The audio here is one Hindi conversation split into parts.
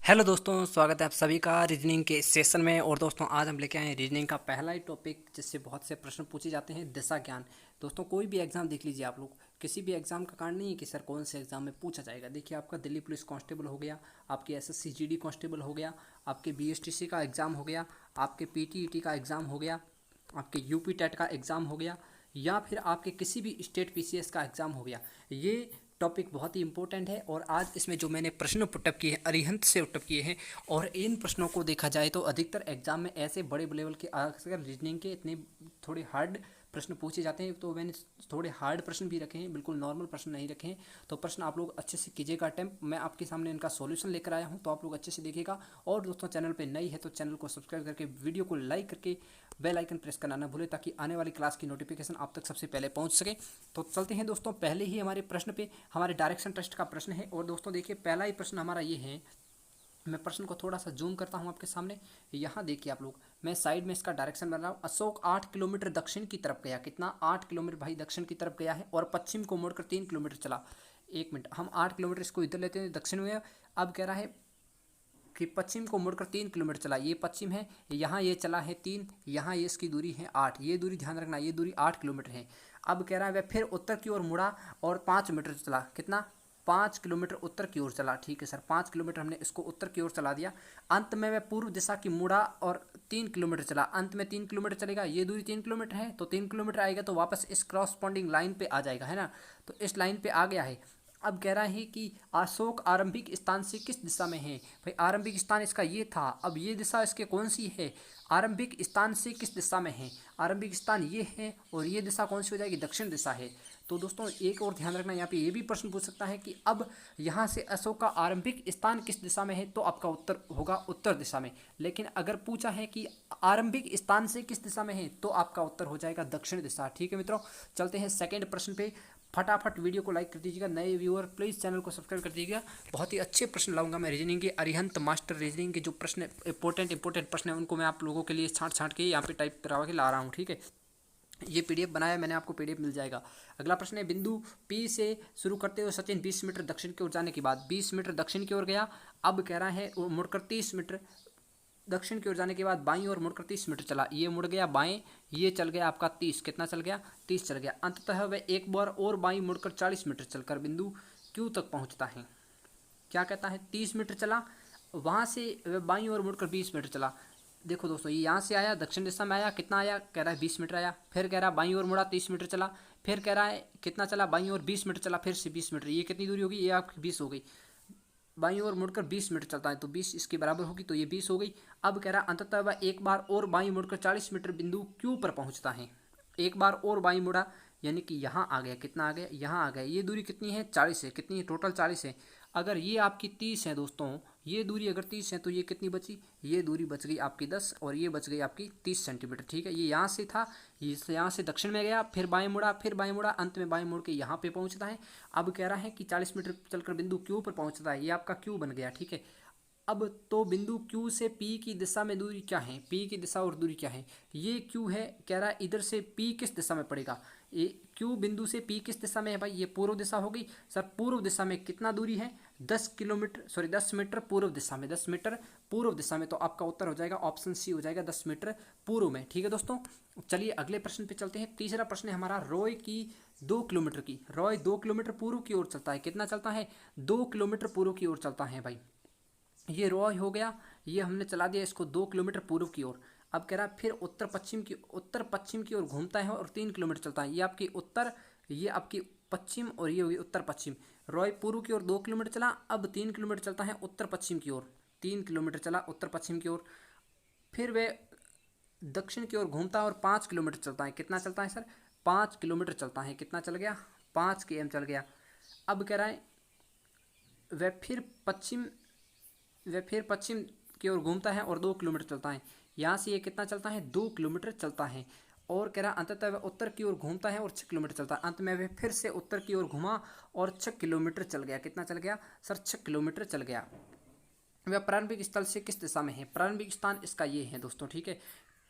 हेलो दोस्तों, स्वागत है आप सभी का रीजनिंग के सेशन में। और दोस्तों आज हम लेके आए हैं रीजनिंग का पहला ही टॉपिक जिससे बहुत से प्रश्न पूछे जाते हैं, दिशा ज्ञान। दोस्तों कोई भी एग्जाम देख लीजिए आप लोग, किसी भी एग्जाम का कारण नहीं है कि सर कौन से एग्जाम में पूछा जाएगा। देखिए आपका दिल्ली पुलिस कांस्टेबल हो गया, आपकी एसएससी जीडी कांस्टेबल हो गया, आपके बीएसटीसी का एग्ज़ाम हो गया, आपके पीटीईटी का एग्ज़ाम हो गया, आपके यूपी टेट का एग्ज़ाम हो गया, या फिर आपके किसी भी स्टेट पीसीएस का एग्ज़ाम हो गया। ये टॉपिक बहुत ही इंपॉर्टेंट है और आज इसमें जो मैंने प्रश्न पुटअप किए हैं अरिहंत से पुटअप किए हैं। और इन प्रश्नों को देखा जाए तो अधिकतर एग्जाम में ऐसे बड़े लेवल के अगर रीजनिंग के इतने थोड़े हार्ड प्रश्न पूछे जाते हैं, तो मैंने थोड़े हार्ड प्रश्न भी रखे हैं, बिल्कुल नॉर्मल प्रश्न नहीं रखे हैं। तो प्रश्न आप लोग अच्छे से कीजिएगा अटेम्प्ट। मैं आपके सामने इनका सॉल्यूशन लेकर आया हूं, तो आप लोग अच्छे से देखिएगा। और दोस्तों चैनल पे नई है तो चैनल को सब्सक्राइब करके वीडियो को लाइक करके बेल आइकन प्रेस करना ना भूले, ताकि आने वाली क्लास की नोटिफिकेशन आप तक सबसे पहले पहुंच सके। तो चलते हैं दोस्तों पहले ही हमारे प्रश्न पे। हमारे डायरेक्शन टेस्ट का प्रश्न है और दोस्तों देखिए पहला ही प्रश्न हमारा ये है। मैं प्रश्न को थोड़ा सा जूम करता हूं आपके सामने। यहाँ देखिए आप लोग, मैं साइड में इसका डायरेक्शन बना रहा हूँ। अशोक 8 किलोमीटर दक्षिण की तरफ गया। कितना? 8 किलोमीटर भाई दक्षिण की तरफ गया है और पश्चिम को मुड़कर 3 किलोमीटर चला। एक मिनट, हम 8 किलोमीटर इसको इधर लेते हैं, दक्षिण में। अब कह रहा है कि पश्चिम को मुड़कर 3 किलोमीटर चला। ये पश्चिम है, यहाँ ये चला है 3, यहाँ ये इसकी दूरी है 8। ये दूरी ध्यान रखना, ये दूरी 8 किलोमीटर है। अब कह रहा है वह फिर उत्तर की ओर मुड़ा और 5 मीटर चला। कितना? 5 किलोमीटर उत्तर की ओर चला। ठीक है सर, 5 किलोमीटर हमने इसको उत्तर की ओर चला दिया। अंत में वह पूर्व दिशा की मुड़ा और 3 किलोमीटर चला। अंत में 3 किलोमीटर चलेगा। ये दूरी 3 किलोमीटर है, तो 3 किलोमीटर आएगा तो वापस इस क्रॉसपॉन्डिंग लाइन पे आ जाएगा, है ना। तो इस लाइन पे आ गया है। अब कह रहा है कि अशोक आरंभिक स्थान से किस दिशा में है। भाई आरंभिक स्थान इसका ये था, अब ये दिशा इसके कौन सी है? आरंभिक स्थान से किस दिशा में है? आरंभिक स्थान ये है और ये दिशा कौन सी हो जाएगी? दक्षिण दिशा है। तो दोस्तों एक और ध्यान रखना, यहाँ पे ये भी प्रश्न पूछ सकता है कि अब यहाँ से अशोक का आरंभिक स्थान किस दिशा में है, तो आपका उत्तर होगा उत्तर दिशा में। लेकिन अगर पूछा है कि आरंभिक स्थान से किस दिशा में है, तो आपका उत्तर हो जाएगा दक्षिण दिशा। ठीक है मित्रों, चलते हैं सेकेंड प्रश्न पे। फटाफट वीडियो को लाइक कर दीजिएगा। नए व्यूअर प्लीज़ चैनल को सब्सक्राइब कर दीजिएगा। बहुत ही अच्छे प्रश्न लाऊंगा मैं रीजनिंग के। अरिहंत मास्टर रीजनिंग के जो प्रश्न इंपॉर्टेंट प्रश्न है, उनको मैं आप लोगों के लिए छांट के यहाँ पे टाइप करवा के ला रहा हूँ। ठीक है, ये पीडीएफ बनाया मैंने, आपको पीडीएफ मिल जाएगा। अगला प्रश्न है, बिंदु पी से शुरू करते हुए सचिन 20 मीटर दक्षिण की ओर जाने के बाद 20 मीटर दक्षिण की ओर गया। अब कह रहा है मुड़कर 30 मीटर दक्षिण की ओर जाने के बाद बाईं ओर मुड़कर 30 मीटर चला। ये मुड़ गया बाएं, ये चल गया आपका 30। कितना चल गया? 30 चल गया। अंततः वह एक बार और बाईं मुड़कर 40 मीटर चलकर बिंदु क्यू तक पहुंचता है। क्या कहता है? 30 मीटर चला, वहां से वह बाईं ओर मुड़कर 20 मीटर चला। देखो दोस्तों, ये यहाँ से आया, दक्षिण दिशा में आया, कितना आया? कह रहा है 20 मीटर आया। फिर कह रहा है बाईं ओर मुड़ा 30 मीटर चला। फिर कह रहा है कितना चला? बाईं ओर 20 मीटर चला, फिर से 20 मीटर। ये कितनी दूरी होगी? ये आपकी 20 हो गई। बाईं ओर मुड़कर 20 मीटर चलता है तो 20 इसके बराबर होगी, तो ये 20 हो गई। अब कह रहा है अंततः वह एक बार और बाईं मुड़कर 40 मीटर बिंदु क्यू पर पहुंचता है। एक बार और बाईं मुड़ा, यानी कि यहाँ आ गया। कितना आ गया? यहाँ आ गया। ये दूरी कितनी है? 40 है। कितनी है? टोटल 40 है। अगर ये आपकी 30 है दोस्तों, ये दूरी अगर 30 है तो ये कितनी बची? ये दूरी बच गई आपकी 10 और ये बच गई आपकी 30 सेंटीमीटर। ठीक है, ये यहाँ से था, ये यहाँ से दक्षिण में गया, फिर बाएं मुड़ा, फिर बाएं मुड़ा, अंत में बाएं मुड़ के यहाँ पे पहुँचता है। अब कह रहा है कि 40 मीटर चलकर बिंदु क्यू पर पहुँचता है। ये आपका क्यू बन गया। ठीक है, अब तो बिंदु Q से P की दिशा में दूरी क्या है? P की दिशा और दूरी क्या है? ये Q है। कह रहा है इधर से P किस दिशा में पड़ेगा? ये Q बिंदु से P किस दिशा में है भाई? ये पूर्व दिशा होगी। सर पूर्व दिशा में कितना दूरी है? 10 किलोमीटर, सॉरी 10 मीटर पूर्व दिशा में, 10 मीटर पूर्व दिशा में। तो आपका उत्तर हो जाएगा ऑप्शन सी हो जाएगा, 10 मीटर पूर्व में। ठीक है दोस्तों, चलिए अगले प्रश्न पे चलते हैं। तीसरा प्रश्न है हमारा, रॉय की 2 किलोमीटर की। रॉय 2 किलोमीटर पूर्व की ओर चलता है। कितना चलता है? 2 किलोमीटर पूर्व की ओर चलता है भाई। ये रॉय हो गया, ये हमने चला दिया इसको 2 किलोमीटर पूर्व की ओर। अब कह रहा है फिर उत्तर पश्चिम की ओर घूमता है और 3 किलोमीटर चलता है। ये आपकी उत्तर, ये आपकी पश्चिम और ये होगी उत्तर पश्चिम। रॉय पूर्व की ओर 2 किलोमीटर चला, अब 3 किलोमीटर चलता है उत्तर पश्चिम की ओर। 3 किलोमीटर चला उत्तर पश्चिम की ओर। फिर वे दक्षिण की ओर घूमता है और 5 किलोमीटर चलता है। कितना चलता है सर? 5 किलोमीटर चलता है। कितना चल गया? 5 km चल गया। अब कह रहा है वह फिर पश्चिम की ओर घूमता है और 2 किलोमीटर चलता है। यहाँ से ये कितना चलता है? 2 किलोमीटर चलता है। और कह रहा अंततः वह उत्तर की ओर घूमता है और 6 किलोमीटर चलता है। अंत में वह फिर से उत्तर की ओर घुमा और 6 किलोमीटर चल गया। कितना चल गया सर? 6 किलोमीटर चल गया। वह प्रारंभिक स्थल से किस दिशा में है? प्रारंभिक स्थान इसका ये है दोस्तों। ठीक है,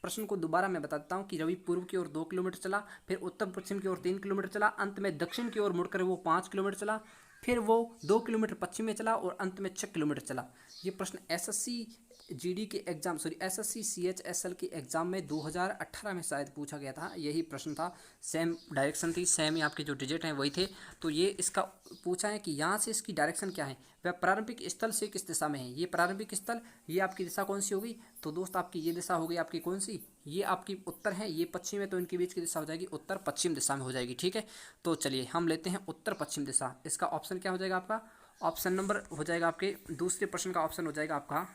प्रश्न को दोबारा मैं बता देता हूँ कि रवि पूर्व की ओर 2 किलोमीटर चला, फिर उत्तर पश्चिम की ओर 3 किलोमीटर चला, अंत में दक्षिण की ओर मुड़कर वो 5 किलोमीटर चला। फिर वो 2 किलोमीटर पश्चिम में चला और अंत में 6 किलोमीटर चला। ये प्रश्न एसएससी जीडी के एग्जाम एसएससी सीएचएसएल के एग्जाम में 2018 में शायद पूछा गया था, यही प्रश्न था। सेम डायरेक्शन थी, सेम ही आपके जो डिजिट हैं वही थे। तो ये इसका पूछा है कि यहाँ से इसकी डायरेक्शन क्या है, वह प्रारंभिक स्थल से किस दिशा में है। ये प्रारंभिक स्थल, ये आपकी दिशा कौन सी होगी, तो दोस्त आपकी ये दिशा होगी आपकी कौन सी, ये आपकी उत्तर है, ये पश्चिम है, तो इनके बीच की दिशा हो जाएगी उत्तर पश्चिम दिशा में हो जाएगी। ठीक है, तो चलिए हम लेते हैं उत्तर पश्चिम दिशा। इसका ऑप्शन क्या हो जाएगा आपका, ऑप्शन नंबर हो जाएगा आपके दूसरे प्रश्न का ऑप्शन हो जाएगा आपका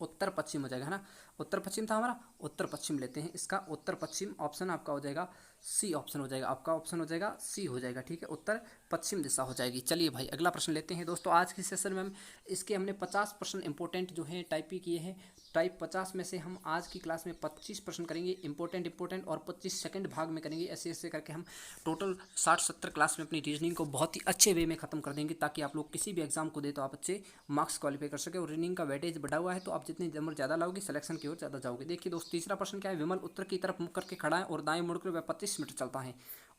उत्तर पश्चिम हो जाएगा, है ना। उत्तर पश्चिम था हमारा, उत्तर पश्चिम लेते हैं। इसका उत्तर पश्चिम ऑप्शन आपका हो जाएगा सी ऑप्शन हो जाएगा, आपका ऑप्शन हो जाएगा सी हो जाएगा। ठीक है, उत्तर पश्चिम दिशा हो जाएगी। चलिए भाई अगला प्रश्न लेते हैं दोस्तों। आज के सेशन में हम इसके हमने 50 प्रश्न इंपॉर्टेंट जो हैं टाइप ही किए हैं। टाइप 50 में से हम आज की क्लास में 25 प्रश्न करेंगे इंपॉर्टेंट और 25 सेकंड भाग में करेंगे। ऐसे ऐसे करके हम टोटल 60-70 क्लास में अपनी रीजनिंग को बहुत ही अच्छे वे में खत्म कर देंगे, ताकि आप लोग किसी भी एग्जाम को दे तो आप अच्छे मार्क्स क्वालिफाई कर सके। और रीजनिंग का वेटेज बढ़ा हुआ है, तो आप जितने नंबर ज़्यादा लाओगे सिलेक्शन की ओर ज़्यादा जाओगे। देखिए दोस्त तीसरा प्रश्न क्या है, विमल उत्तर की तरफ मुख करके खड़ा है और दाएं मुड़कर वह 25 मीटर चलता है।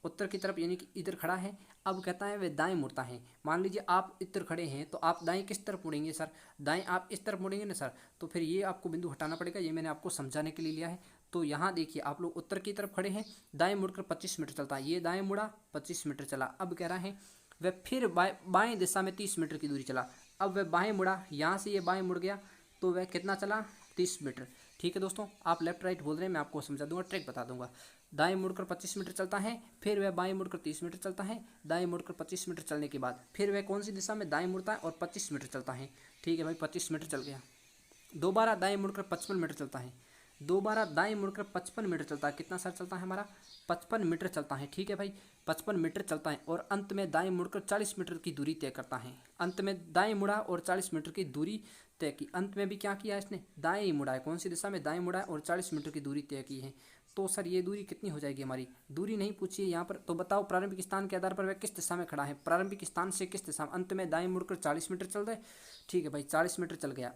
उत्तर की तरफ यानी कि इधर खड़ा है, अब कहता है वह दाएं मुड़ता है। मान लीजिए आप इधर खड़े हैं, तो आप दाएं किस तरफ मुड़ेंगे सर, दाएं आप इस तरफ मुड़ेंगे ना सर, तो फिर ये आपको बिंदु हटाना पड़ेगा। ये मैंने आपको समझाने के लिए लिया है। तो यहाँ देखिए आप लोग उत्तर की तरफ खड़े हैं, दाएं मुड़कर 25 मीटर चलता है, ये दाएं मुड़ा 25 मीटर चला। अब कह रहा है वह फिर बाएं दिशा में 30 मीटर की दूरी चला। अब वह बाएं मुड़ा, यहाँ से ये बाएं मुड़ गया, तो वह कितना चला, 30 मीटर। ठीक है दोस्तों, आप लेफ्ट राइट बोल रहे हैं, मैं आपको समझा दूंगा, ट्रिक बता दूंगा। दाएं मुड़कर 25 मीटर चलता है, फिर वह बाएं मुड़कर 30 मीटर चलता है। दाएं मुड़कर 25 मीटर चलने के बाद फिर वह कौन सी दिशा में दाएं मुड़ता है और 25 मीटर चलता है। ठीक है भाई, 25 मीटर चल गया। दोबारा दाएं मुड़कर 55 मीटर चलता है, दोबारा दाएं मुड़कर 55 मीटर चलता है। कितना सर चलता है हमारा, 55 मीटर चलता है। ठीक है भाई, 55 मीटर चलता है और अंत में दाएं मुड़कर 40 मीटर की दूरी तय करता है। अंत में दाएं मुड़ा और 40 मीटर की दूरी तय की। अंत में भी क्या किया इसने, दाएं ही मुड़ा है, कौन सी दिशा में, दाएं मुड़ा है और 40 मीटर की दूरी तय की है। तो सर ये दूरी कितनी हो जाएगी हमारी, दूरी नहीं पूछी है यहाँ पर। तो बताओ प्रारंभिक स्थान के आधार पर वह किस दिशा में खड़ा है, प्रारंभिक स्थान से किस दिशा में, अंत में दाएं मुड़कर 40 मीटर चल रहे। ठीक है भाई, 40 मीटर चल गया।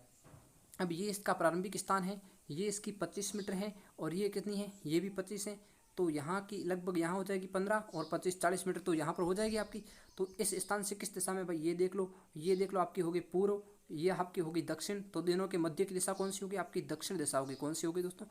अब ये इसका प्रारंभिक स्थान है, ये इसकी 25 मीटर है और ये कितनी है, ये भी 25 है। तो यहाँ की लगभग यहाँ हो जाएगी 15 और 25 40 मीटर, तो यहाँ पर हो जाएगी आपकी। तो इस स्थान से किस दिशा में भाई, ये देख लो, ये देख लो, आपकी होगी पूर्व, ये आपकी होगी दक्षिण। तो दोनों के मध्य की दिशा कौन सी होगी, आपकी दक्षिण दिशा होगी। कौन सी होगी दोस्तों,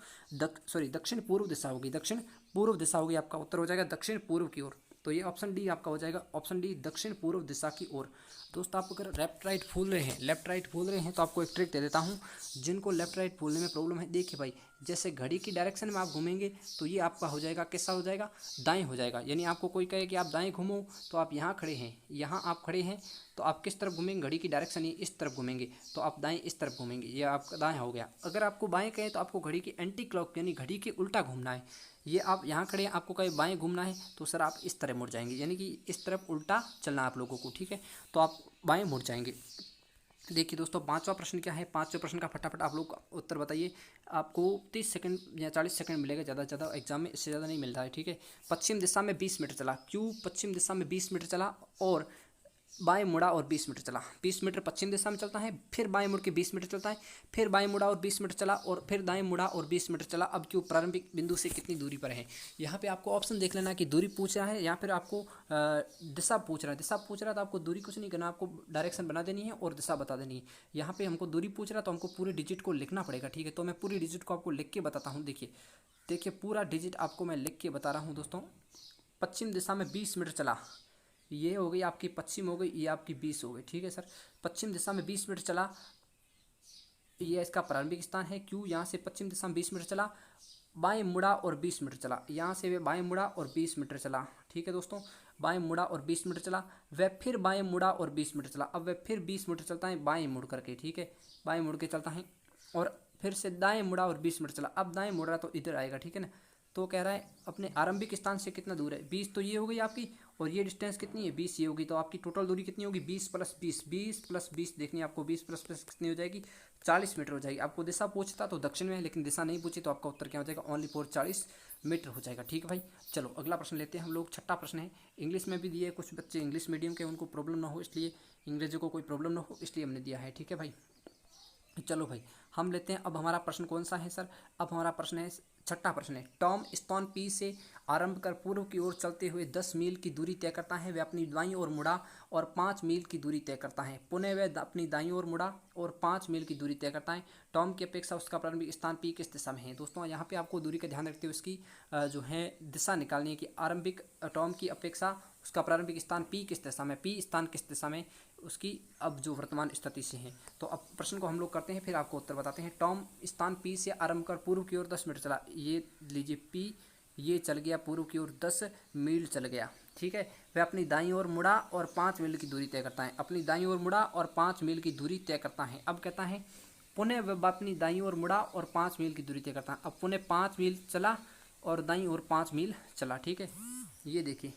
दक्षिण पूर्व दिशा होगी, दक्षिण पूर्व दिशा होगी। आपका उत्तर हो जाएगा दक्षिण पूर्व की ओर। तो ये ऑप्शन डी आपका हो जाएगा, ऑप्शन डी दक्षिण पूर्व दिशा की ओर। दोस्त आप अगर लेफ्ट राइट भूल रहे हैं, लेफ्ट राइट भूल रहे हैं, तो आपको एक ट्रिक दे देता हूँ। जिनको लेफ्ट राइट भूलने में प्रॉब्लम है, देखिए भाई जैसे घड़ी की डायरेक्शन में आप घूमेंगे, तो ये आपका हो जाएगा कैसा हो जाएगा, दाएं हो जाएगा। यानी आपको कोई कहे कि आप दाएं घूमो, तो आप यहाँ खड़े हैं, यहाँ आप खड़े हैं, तो आप किस तरफ घूमेंगे, घड़ी की डायरेक्शन ये इस तरफ घूमेंगे, तो आप दाएं इस तरफ घूमेंगे, ये आपका दाएं हो गया। अगर आपको बाएं कहें, तो आपको घड़ी की एंटी क्लॉक यानी घड़ी के उल्टा घूमना है। ये आप यहाँ खड़े हैं, आपको कहीं बाएं घूमना है, तो सर आप इस तरह मुड़ जाएंगे, यानी कि इस तरफ उल्टा चलना आप लोगों को। ठीक है, तो आप बाएं मुड़ जाएंगे। देखिए दोस्तों पांचवा प्रश्न क्या है, पांचवें प्रश्न का फटाफट आप लोग उत्तर बताइए। आपको 30 सेकंड या 40 सेकंड मिलेगा ज़्यादा से ज़्यादा, एग्जाम में इससे ज़्यादा नहीं मिलता है। ठीक है, पश्चिम दिशा में 20 मीटर चला, क्यों पश्चिम दिशा में 20 मीटर चला और बाएं मुड़ा और 20 मीटर चला। 20 मीटर पश्चिम दिशा में चलता है, फिर बाएं मुड़ के 20 मीटर चलता है, फिर बाएं मुड़ा और 20 मीटर चला और फिर दाएं मुड़ा और 20 मीटर चला। अब क्यों, प्रारंभिक बिंदु से कितनी दूरी पर है। यहाँ पे आपको ऑप्शन देख लेना कि दूरी पूछ रहा है या फिर आपको दिशा पूछ रहा है। दिशा पूछ रहा है तो आपको दूरी कुछ नहीं करना, आपको डायरेक्शन बना देनी है और दिशा बता देनी है। यहाँ पे हमको दूरी पूछ रहा है, तो हमको पूरे डिजिट को लिखना पड़ेगा। ठीक है, तो मैं पूरी डिजिट को आपको लिख के बताता हूँ। देखिए पूरा डिजिट आपको मैं लिख के बता रहा हूँ दोस्तों। पश्चिम दिशा में 20 मीटर चला, ये हो गई आपकी पश्चिम हो गई, ये आपकी 20 हो गई। ठीक है सर, पश्चिम दिशा में 20 मीटर चला, ये इसका प्रारंभिक स्थान है। क्यों, यहाँ से पश्चिम दिशा में 20 मीटर चला, बाएं मुड़ा और 20 मीटर चला, यहाँ से वे बाएं मुड़ा और 20 मीटर चला। ठीक है दोस्तों, बाएं मुड़ा और 20 मीटर चला, वह फिर बाएं मुड़ा और 20 मीटर चला। अब वह फिर 20 मीटर चलता है बाएं मुड़ करके। ठीक है, बाएं मुड़ के चलता है और फिर से दाएं मुड़ा और 20 मीटर चला। अब दाएं मुड़ रहा तो इधर आएगा। ठीक है ना, तो कह रहा है अपने आरंभिक स्थान से कितना दूर है, 20, तो ये हो गई आपकी, और ये डिस्टेंस कितनी है, 20 ये होगी। तो आपकी टोटल दूरी कितनी होगी, 20 + 20, 20 + 20 देखनी है आपको, 20 + 20 कितनी हो जाएगी, 40 मीटर हो जाएगी। आपको दिशा पूछता तो दक्षिण में है, लेकिन दिशा नहीं पूछी, तो आपका उत्तर क्या हो जाएगा, ओनली फॉर 40 मीटर हो जाएगा। ठीक है भाई, चलो अगला प्रश्न लेते हैं हम लोग। छठा प्रश्न है, इंग्लिश में भी दिए, कुछ बच्चे इंग्लिश मीडियम के, उनको प्रॉब्लम ना हो इसलिए, अंग्रेजी को कोई प्रॉब्लम ना हो इसलिए हमने दिया है। ठीक है भाई, चलो भाई, हम लेते हैं। अब हमारा प्रश्न कौन सा है सर? अब हमारा प्रश्न है, छठा प्रश्न है, टॉम स्थान पी से आरंभ कर पूर्व की ओर चलते हुए 10 मील की दूरी तय करता है। वह अपनी दाईं ओर मुड़ा और 5 मील की दूरी तय करता है। पुनः वह अपनी दाईं ओर मुड़ा और 5 मील की दूरी तय करता है। टॉम की अपेक्षा उसका प्रारंभिक स्थान पी किस दिशा में है? दोस्तों यहाँ पे आपको दूरी का ध्यान रखते हुए उसकी जो है दिशा निकालनी है कि आरंभिक टॉम की अपेक्षा उसका प्रारंभिक स्थान पी किस दिशा में, पी स्थान किस दिशा में उसकी अब जो वर्तमान स्थिति से है। तो अब प्रश्न को हम लोग करते हैं, फिर आपको उत्तर बताते हैं। टॉम स्थान पी से आरंभ कर पूर्व की ओर 10 मीटर चला। ये लीजिए पी, ये चल गया पूर्व की ओर 10 मील चल गया, ठीक है। वह अपनी दाईं ओर मुड़ा और 5 मील की दूरी तय करता है। अपनी दाईं ओर मुड़ा और 5 मील की दूरी तय करता है। अब कहता है पुनः वह अपनी दाईं ओर मुड़ा और 5 मील की दूरी तय करता है। अब पुनः 5 मील चला और दाईं ओर 5 मील चला, ठीक है। ये देखिए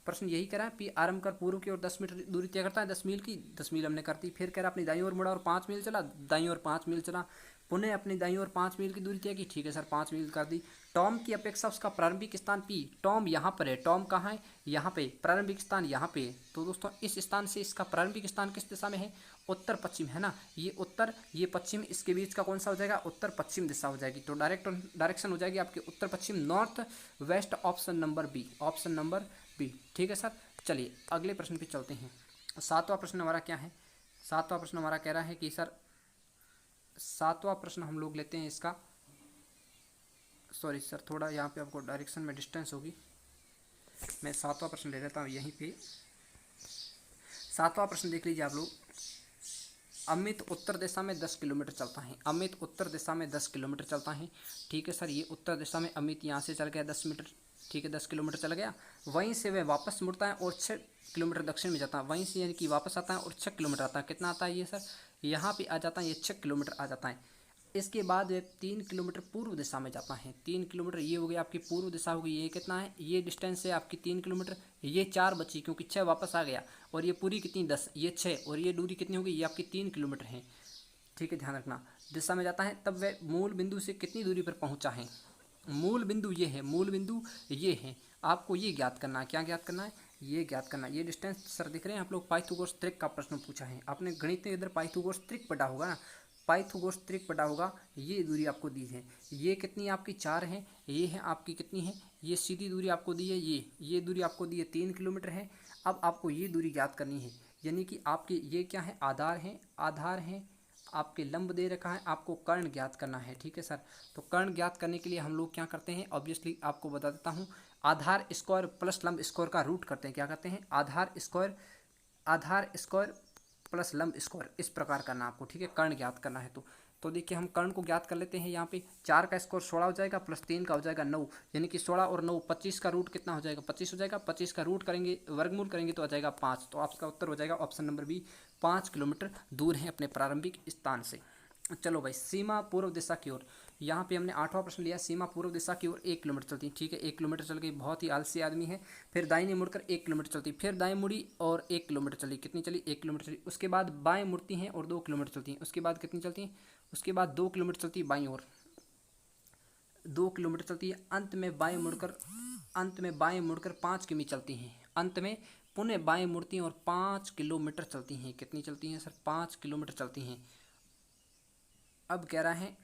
प्रश्न यही कह रहा है, पी आरंभ कर पूर्व की ओर 10 मीटर दूरी तय करता है, 10 मील की, 10 मील हमने कर दी। फिर कह रहा अपनी दाईं ओर मुड़ा और 5 मील चला, दाईं ओर 5 मील चला। पुनः अपनी दाईं ओर 5 मील की दूरी तय की, ठीक है सर 5 मील कर दी। टॉम की अपेक्षा उसका प्रारंभिक स्थान पी, टॉम यहाँ पर है, टॉम कहाँ है? यहाँ पे, प्रारंभिक स्थान यहाँ पे है। तो दोस्तों इस स्थान से इसका प्रारंभिक स्थान किस दिशा में है? उत्तर पश्चिम, है ना। ये उत्तर, ये पश्चिम, इसके बीच का कौन सा हो जाएगा? उत्तर पश्चिम दिशा हो जाएगी। तो डायरेक्शन हो जाएगी आपकी उत्तर पश्चिम, north west, option number B, option number B, ठीक है सर। चलिए अगले प्रश्न पे चलते हैं। सातवां प्रश्न हमारा क्या है? सातवां प्रश्न हमारा कह रहा है कि सर, सातवां प्रश्न हम लोग लेते हैं इसका, सॉरी सर थोड़ा यहाँ पे आपको डायरेक्शन में डिस्टेंस होगी, मैं सातवां प्रश्न ले लेता हूँ यहीं पे। सातवां प्रश्न देख लीजिए आप लोग। अमित उत्तर दिशा में 10 किलोमीटर चलता है। अमित उत्तर दिशा में 10 किलोमीटर चलता है, ठीक है सर। ये उत्तर दिशा में अमित यहाँ से चल गया 10 मीटर, ठीक है 10 किलोमीटर चला गया। वहीं से वह वापस मुड़ता है और 6 किलोमीटर दक्षिण में जाता है। वहीं से यानी कि वापस आता है और 6 किलोमीटर आता है। कितना आता है ये सर? यहाँ पे आ जाता है ये 6 किलोमीटर आ जाता है। इसके बाद वह 3 किलोमीटर पूर्व दिशा में जाता है। 3 किलोमीटर ये हो गई आपकी पूर्व दिशा होगी। ये कितना है? ये डिस्टेंस है आपकी 3 किलोमीटर। ये 4 बची क्योंकि 6 वापस आ गया। और ये पूरी कितनी? 10, ये 6, और ये दूरी कितनी होगी? ये आपकी 3 किलोमीटर है, ठीक है ध्यान रखना। दिशा में जाता है तब वह मूल बिंदु से कितनी दूरी पर पहुंचा है? मूल बिंदु ये है, मूल बिंदु ये है। आपको ये ज्ञात करना है। क्या ज्ञात करना है? ये ज्ञात करना है। ये डिस्टेंस सर दिख रहे हैं आप लोग, पाइथागोरस त्रिक का प्रश्न पूछा है आपने गणित में, इधर पाइथागोरस त्रिक पढ़ा होगा ना, पाइथागोरस त्रिक पढ़ा होगा। ये दूरी आपको दी है, ये कितनी आपकी 4 है, ये है आपकी कितनी है, ये सीधी दूरी आपको दी है, ये दूरी आपको दी है 3 किलोमीटर है। अब आपको ये दूरी ज्ञात करनी है, यानी कि आपके ये क्या है? आधार है, आधार है आपके लंब दे रखा है, आपको कर्ण ज्ञात करना है, ठीक है सर। तो कर्ण ज्ञात करने के लिए हम लोग क्या करते हैं? ऑब्वियसली आपको बता देता हूँ, आधार स्क्वायर प्लस लंब स्क्वायर का रूट करते हैं। क्या करते हैं? आधार स्क्वायर, आधार स्क्वायर प्लस लंब स्क्वायर, इस प्रकार करना आपको, ठीक है। कर्ण ज्ञात करना है तो देखिए हम कर्ण को ज्ञात कर लेते हैं। यहाँ पे 4 का स्क्वायर 16 हो जाएगा, प्लस 3 का हो जाएगा 9, यानी कि 16 और 9 25 का रूट कितना हो जाएगा? 25 हो जाएगा। 25 का रूट करेंगे, वर्गमूल करेंगे तो आ जाएगा 5। तो आपका उत्तर हो जाएगा ऑप्शन नंबर बी, 5 किलोमीटर दूर है अपने प्रारंभिक स्थान से। चलो भाई, सीमा पूर्व दिशा की ओर, यहाँ पे हमने 8वां प्रश्न लिया। सीमा पूर्व दिशा की ओर 1 किलोमीटर चलती है, ठीक है 1 किलोमीटर चल गई, बहुत ही आलसी आदमी है। फिर दाहिने मुड़कर 1 किलोमीटर चलती, फिर दाएं मुड़ी और 1 किलोमीटर चली। कितनी चली? 1 किलोमीटर चली। उसके बाद बाएं मुड़ती हैं और 2 किलोमीटर चलती हैं। उसके बाद कितनी चलती हैं? उसके बाद 2 किलोमीटर चलती है बाईं ओर, 2 किलोमीटर चलती है। अंत में बाएं मुड़कर 5 किमी चलती हैं। अंत में पुनः बाएं मुड़ती हैं और 5 किलोमीटर चलती हैं। कितनी चलती हैं सर? 5 किलोमीटर चलती हैं। अब कह रहा है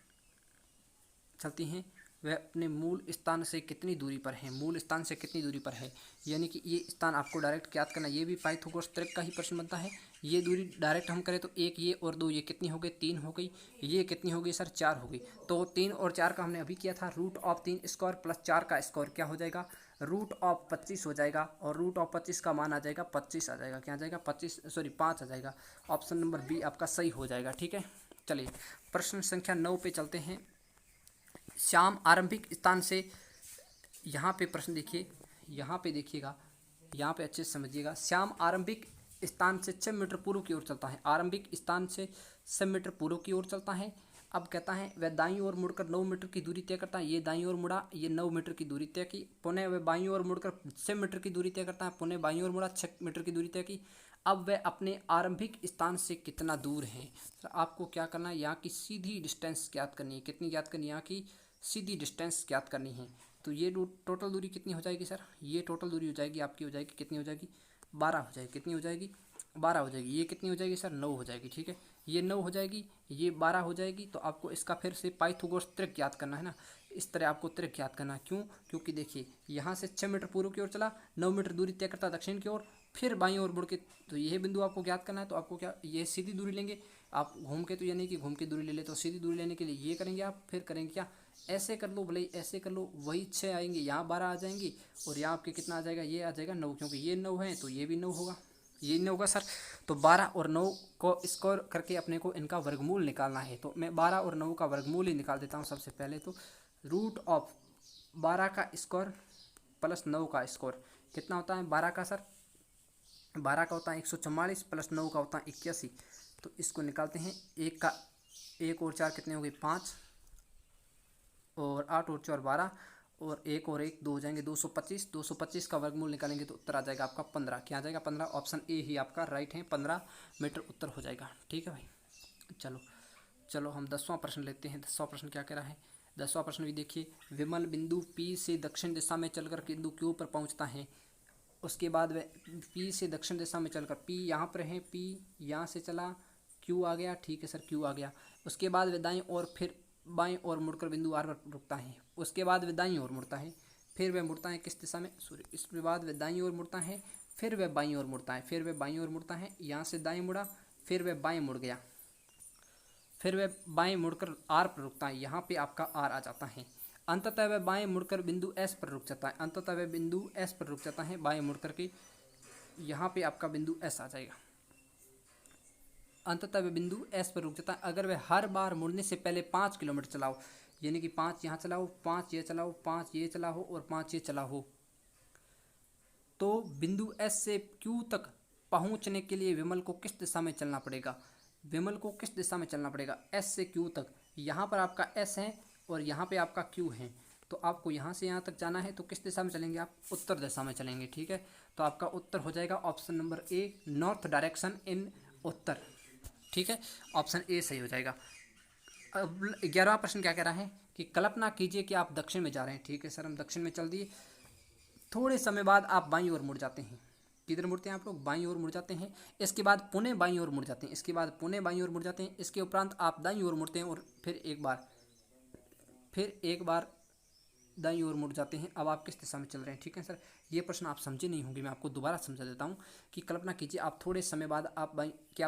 चलती हैं, वह अपने मूल स्थान से कितनी दूरी पर है? मूल स्थान से कितनी दूरी पर है, यानी कि ये स्थान आपको डायरेक्ट ज्ञात करना। ये भी पाइथागोरस त्रिक का ही प्रश्न बनता है। ये दूरी डायरेक्ट हम करें तो 1 ये और 2 ये कितनी हो गई? 3 हो गई। ये कितनी हो गई सर? 4 हो गई। तो 3 और 4 का हमने अभी किया था, रूट ऑफ 3 स्क्वायर प्लस 4 का स्क्वायर क्या हो जाएगा? रूट ऑफ 25 हो जाएगा। और रूट ऑफ 25 का मान आ जाएगा 25 आ जाएगा। क्या आ जाएगा? 25, सॉरी 5 आ जाएगा। ऑप्शन नंबर बी आपका सही हो जाएगा, ठीक है। चलिए प्रश्न संख्या 9 पे चलते हैं। श्याम आरंभिक स्थान से, यहाँ पे प्रश्न देखिए, यहाँ पे देखिएगा, यहाँ पे अच्छे से समझिएगा। श्याम आरंभिक स्थान से 6 मीटर पूर्व की ओर चलता है। आरंभिक स्थान से 6 मीटर पूर्व की ओर चलता है। अब कहता है वह दाईं ओर मुड़कर 9 मीटर की दूरी तय करता है। ये दाईं ओर मुड़ा, ये 9 मीटर की दूरी तय की। पुनः वह बाईं ओर मुड़कर 6 मीटर की दूरी तय करता है। पुनः बाईं ओर मुड़ा, 6 मीटर की दूरी तय की। अब वह अपने आरंभिक स्थान से कितना दूर है? तो आपको क्या करना है? यहाँ की सीधी डिस्टेंस ज्ञात करनी है। कितनी ज्ञात करनी है? यहाँ की सीधी डिस्टेंस ज्ञात करनी है। तो ये टोटल दूरी कितनी हो जाएगी सर? ये टोटल दूरी हो जाएगी आपकी, हो जाएगी कितनी हो जाएगी? 12 हो जाएगी। कितनी हो जाएगी? 12 हो जाएगी। ये कितनी हो जाएगी सर? 9 हो जाएगी, ठीक है। ये 9 हो जाएगी, ये 12 हो जाएगी। तो आपको इसका फिर से पाइथागोरस त्रिक याद करना है ना, इस तरह आपको त्रिक याद करना है। क्यों? क्योंकि देखिए यहाँ से 6 मीटर पूर्व की ओर चला, 9 मीटर दूरी तय करता दक्षिण की ओर, फिर बाईं ओर मुड़ के, तो यह बिंदु आपको ज्ञात करना है। तो आपको क्या, ये सीधी दूरी लेंगे आप घूम के, तो ये नहीं कि घूम के दूरी ले ले, तो सीधी दूरी लेने के लिए ये करेंगे आप, फिर करेंगे क्या, ऐसे कर लो, भले ही ऐसे कर लो, वही 6 आएंगे, यहाँ 12 आ जाएंगी, और यहाँ आपके कितना आ जाएगा, ये आ जाएगा 9, क्योंकि ये 9 है तो ये भी 9 होगा, ये 9 होगा सर। तो 12 और 9 को स्क्वायर करके अपने को इनका वर्गमूल निकालना है। तो मैं 12 और 9 का वर्गमूल ही निकाल देता हूँ सबसे पहले। तो रूट ऑफ 12 का स्क्वायर प्लस 9 का स्क्वायर कितना होता है, 12 का सर, 12 का होता है 144 प्लस 9 का होता है 81। तो इसको निकालते हैं, एक का 1 और 4 कितने हो गए 5, और 8 और 4 12, और 1 और 1 2 हो जाएंगे 225। 225 का वर्गमूल निकालेंगे तो उत्तर आ जाएगा आपका 15। क्या आ जाएगा 15, ऑप्शन ए ही आपका राइट है, 15 मीटर उत्तर हो जाएगा। ठीक है भाई, चलो चलो हम 10वां प्रश्न लेते हैं। 10वां प्रश्न क्या कह रहा है, 10वां प्रश्न भी देखिए, विमल बिंदु P से दक्षिण दिशा में चलकर बिंदु Q पर पहुंचता है। उसके बाद वह P से दक्षिण दिशा में चलकर, P यहाँ पर है, P यहाँ से चला, Q आ गया, ठीक है सर Q आ गया। उसके बाद वह दाईं और फिर बाईं ओर मुड़कर बिंदु R पर रुकता है। उसके बाद वह दाईं ओर मुड़ता है, फिर वह मुड़ता है किस दिशा में, सॉरी, इसके बाद वह दाईं ओर मुड़ता है, फिर वह बाईं ओर मुड़ता है, फिर वह बाईं ओर मुड़ता है, यहाँ से दाईं मुड़ा, फिर वह बाएं मुड़ गया, फिर वह बाएं मुड़कर आर पर रुकता है, यहाँ पे आपका आर आ जाता है। अंततः वह बाएं मुड़कर बिंदु एस पर रुक जाता है, अंततः वह बिंदु एस पर रुक जाता है बाएं मुड़कर के, यहाँ पे आपका बिंदु एस आ जाएगा। अंततः वह बिंदु एस पर रुक जाता है। अगर वह हर बार मुड़ने से पहले 5 किलोमीटर चलाओ, यानी कि 5 यहाँ चलाओ, 5 ये चलाओ, 5 ये चला हो और 5 ये चला हो, तो बिंदु एस से क्यू तक पहुँचने के लिए विमल को किस दिशा में चलना पड़ेगा, विमल को किस दिशा में चलना पड़ेगा, एस से क्यू तक। यहाँ पर आपका एस है और यहाँ पे आपका क्यू है, तो आपको यहाँ से यहाँ तक जाना है, तो किस दिशा में चलेंगे आप, उत्तर दिशा में चलेंगे। ठीक है, तो आपका उत्तर हो जाएगा option number A, north direction in उत्तर। ठीक है, ऑप्शन ए सही हो जाएगा। अब 11वां प्रश्न क्या कह रहा है कि कल्पना कीजिए कि आप दक्षिण में जा रहे हैं। ठीक है सर, हम दक्षिण में चल दिए, थोड़े समय बाद आप बाईं ओर मुड़ जाते हैं। किधर मुड़ते हैं आप लोग, बाईं ओर मुड़ जाते हैं। इसके बाद पुणे बाईं ओर मुड़ जाते हैं, इसके बाद पुणे बाईं ओर मुड़ जाते हैं। इसके उपरांत आप दाईं ओर मुड़ते हैं और फिर एक बार दाईं ओर मुड़ जाते हैं। अब आप किस दिशा में चल रहे हैं। ठीक है सर, ये प्रश्न आप समझे नहीं होंगे, मैं आपको दोबारा समझा देता हूँ कि कल्पना कीजिए आप थोड़े समय बाद आप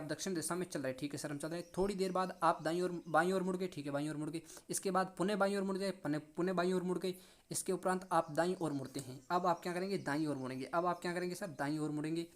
दक्षिण दिशा में चल रहे हैं। ठीक है सर, हम चल रहे हैं, थोड़ी देर बाद आप दाईं ओर बाईं ओर मुड़ गए। ठीक है, बाईं ओर मुड़ गए। इसके बाद पुणे बाईं ओर मुड़ गए, पुणे बाईं ओर मुड़ गए। इसके उपरांत आप दाईं ओर मुड़ते हैं। अब आप क्या करेंगे, दाईं ओर मुड़ेंगे। अब आप क्या करेंगे सर, दाईं ओर मुड़ेंगे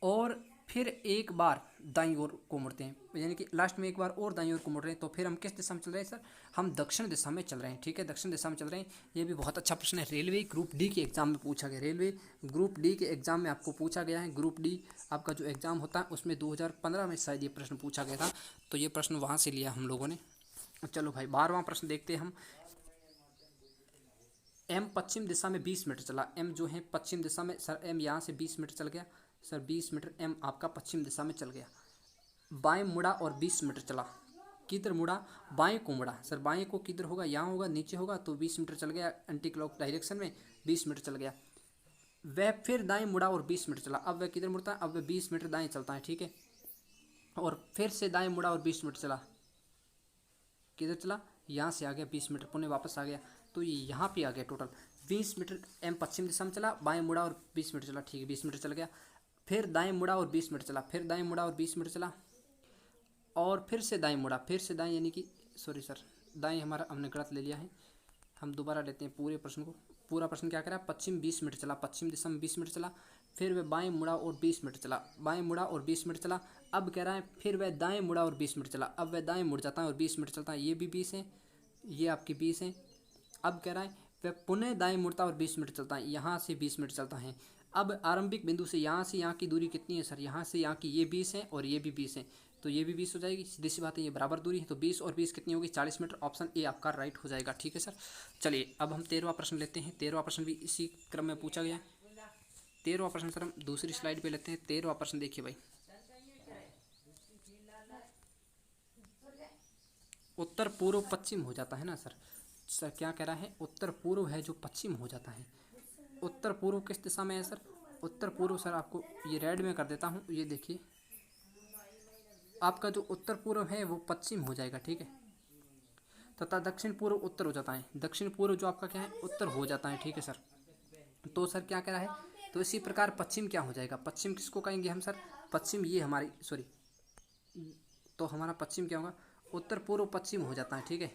और फिर एक बार दाईं ओर को मुड़ते हैं, यानी कि लास्ट में एक बार और दाईं ओर को मुड़ रहे हैं। तो फिर हम किस दिशा में चल रहे हैं सर, हम दक्षिण दिशा में चल रहे हैं। ठीक है, दक्षिण दिशा में चल रहे हैं। ये भी बहुत अच्छा प्रश्न है, रेलवे ग्रुप डी के एग्जाम में पूछा गया, रेलवे ग्रुप डी के एग्जाम में आपको पूछा गया है। ग्रुप डी आपका जो एग्जाम होता है उसमें 2015 में शायद ये प्रश्न पूछा गया था, तो ये प्रश्न वहाँ से लिया हम लोगों ने। चलो भाई 12वां प्रश्न देखते हैं हम। एम पश्चिम दिशा में 20 मीटर चला, एम जो है पश्चिम दिशा में, सर एम यहाँ से 20 मीटर चल गया, सर 20 मीटर एम आपका पश्चिम दिशा में चल गया। बाएं मुड़ा और 20 मीटर चला, किधर मुड़ा, बाएं को मुड़ा। सर बाएं को किधर होगा, यहाँ होगा, नीचे होगा, तो 20 मीटर चल गया एंटी क्लॉक डायरेक्शन में, 20 मीटर चल गया। वह फिर दाएं मुड़ा और 20 मीटर चला। अब वह किधर मुड़ता है, अब वह 20 मीटर दाएं चलता है। ठीक है, और फिर से दाएं मुड़ा और 20 मीटर चला, किधर चला, यहाँ से आ गया 20 मीटर, पुणे वापस आ गया, तो ये यहाँ पे आ गया टोटल 20 मीटर। एम पश्चिम दिशा में चला, बाएं मुड़ा और 20 मीटर चला। ठीक है, 20 मीटर चल गया। फिर दाएं मुड़ा और 20 मीटर चला, फिर दाएं मुड़ा और 20 मीटर चला, और फिर से दाएं मुड़ा, फिर से दाएं, यानी कि सॉरी सर, दाएं हमारा हमने गलत ले लिया है, हम दोबारा लेते हैं पूरे प्रश्न को। पूरा प्रश्न क्या करा, पश्चिम 20 मीटर चला, पश्चिम दिशा में 20 मीटर चला, फिर वह बाएं मुड़ा और 20 मीटर चला, बाएं मुड़ा और 20 मीटर चला। अब कह रहा है फिर वह दाएं मुड़ा और 20 मीटर चला, अब वह दाएं मुड़ जाता है और 20 मीटर चलता है, ये भी 20 है, ये आपकी 20 है। अब कह रहा है वह पुनः दाएं मुड़ता और 20 मीटर चलता है, यहाँ से 20 मीटर चलता है। अब आरंभिक बिंदु से यहाँ की दूरी कितनी है सर, यहाँ से यहाँ की ये 20 है और ये भी 20 है, तो ये भी 20 हो जाएगी, सीधी सी बात है, ये बराबर दूरी है, तो 20 और 20 कितनी होगी, 40 मीटर। ऑप्शन ए आपका राइट हो जाएगा। ठीक है सर, चलिए अब हम 13वां प्रश्न लेते हैं। 13वां प्रश्न भी इसी क्रम में पूछा गया है। 13वां प्रश्न सर हम दूसरी स्लाइड पे लेते हैं। 13वां प्रश्न देखिए भाई, उत्तर पूर्व पश्चिम हो जाता है ना सर, सर क्या कह रहा है, उत्तर पूर्व है जो पश्चिम हो जाता है। उत्तर पूर्व किस दिशा में है सर, उत्तर पूर्व सर आपको ये रेड में कर देता हूँ, ये देखिए आपका जो उत्तर पूर्व है वो पश्चिम हो जाएगा, ठीक है, तथा दक्षिण पूर्व उत्तर हो जाता है। दक्षिण पूर्व जो आपका क्या है, उत्तर हो जाता है, ठीक है सर। तो सर क्या कह रहा है, तो इसी प्रकार पश्चिम क्या हो जाएगा, पश्चिम किसको कहेंगे हम सर, पश्चिम ये हमारी सॉरी, तो हमारा पश्चिम क्या होगा, उत्तर पूर्व पश्चिम हो जाता है, ठीक है।